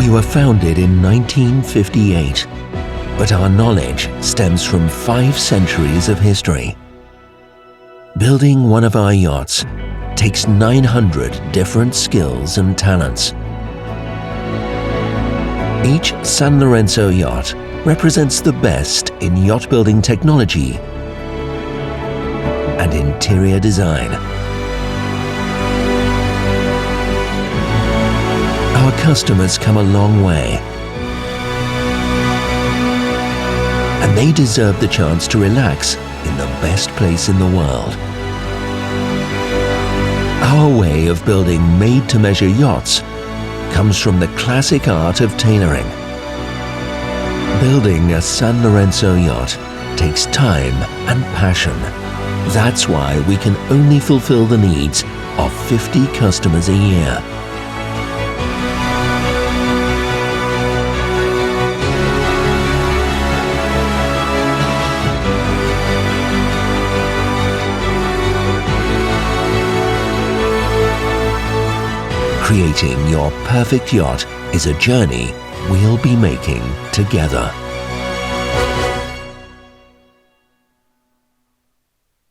We were founded in 1958, but our knowledge stems from 5 centuries of history. Building one of our yachts takes 900 different skills and talents. Each Sanlorenzo yacht represents the best in yacht building technology and interior design. Our customers come a long way, and they deserve the chance to relax in the best place in the world. Our way of building made-to-measure yachts comes from the classic art of tailoring. Building a Sanlorenzo yacht takes time and passion. That's why we can only fulfill the needs of 50 customers a year. Creating your perfect yacht is a journey we'll be making together.